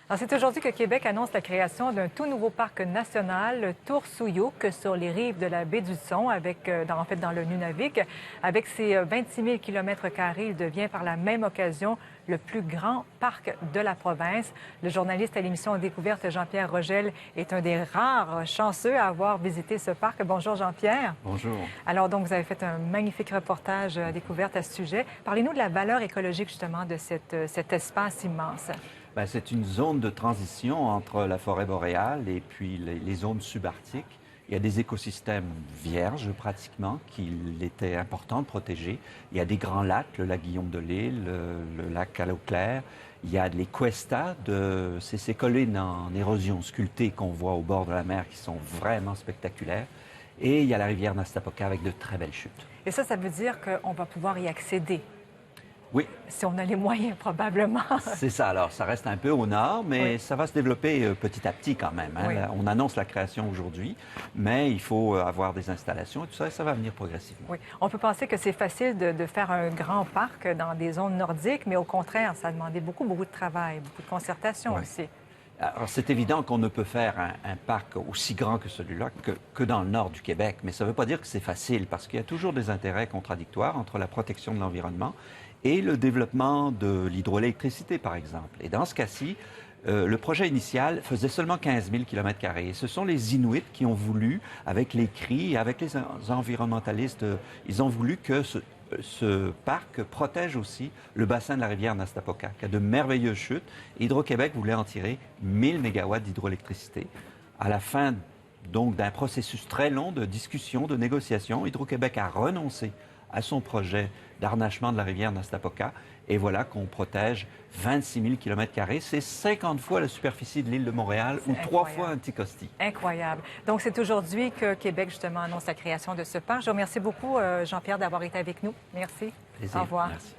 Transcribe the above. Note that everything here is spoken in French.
Alors, c'est aujourd'hui que Québec annonce la création d'un tout nouveau parc national, le Tour Souyouk, sur les rives de la baie du Son, en fait dans le Nunavik. Avec ses 26 000 km², il devient par la même occasion le plus grand parc de la province. Le journaliste à l'émission Découverte, Jean-Pierre Rogel, est un des rares chanceux à avoir visité ce parc. Bonjour Jean-Pierre. Bonjour. Alors donc, vous avez fait un magnifique reportage à Découverte à ce sujet. Parlez-nous de la valeur écologique justement de cet espace immense. Ben, c'est une zone de transition entre la forêt boréale et puis les zones subarctiques. Il y a des écosystèmes vierges pratiquement qu'il était important de protéger. Il y a des grands lacs, le lac Guillaume de l'Île, le lac à l'eau claire. Il y a les cuestas, ces collines en érosion sculptée qu'on voit au bord de la mer qui sont vraiment spectaculaires. Et il y a la rivière Nastapoca avec de très belles chutes. Et ça veut dire qu'on va pouvoir y accéder, Oui, si on a les moyens probablement. c'est ça. Alors, ça reste un peu au nord, mais Oui. ça va se développer petit à petit quand même, hein. Oui. Là, on annonce la création aujourd'hui, mais il faut avoir des installations et tout ça, et ça va venir progressivement. Oui. On peut penser que c'est facile de faire un grand parc dans des zones nordiques, mais au contraire, ça a demandé beaucoup de travail, beaucoup de concertation Ouais. aussi. Alors, c'est évident qu'on ne peut faire un parc aussi grand que celui-là que dans le nord du Québec, mais ça ne veut pas dire que c'est facile, parce qu'il y a toujours des intérêts contradictoires entre la protection de l'environnement et le développement de l'hydroélectricité, par exemple. Et dans ce cas-ci, le projet initial faisait seulement 15 000 km². Et ce sont les Inuits qui ont voulu, avec les cris, avec les environnementalistes, ils ont voulu que ce parc protège aussi le bassin de la rivière Nastapoca, qui a de merveilleuses chutes. Hydro-Québec voulait en tirer 1000 mégawatts d'hydroélectricité. À la fin donc d'un processus très long de discussion, de négociation, Hydro-Québec a renoncé à son projet d'harnachement de la rivière Nastapoca. Et voilà qu'on protège 26 000 km². C'est 50 fois la superficie de l'île de Montréal ou 3 fois Anticosti. Incroyable. Donc, c'est aujourd'hui que Québec, justement, annonce la création de ce parc. Je vous remercie beaucoup, Jean-Pierre, d'avoir été avec nous. Merci. Plaisir. Au revoir. Merci.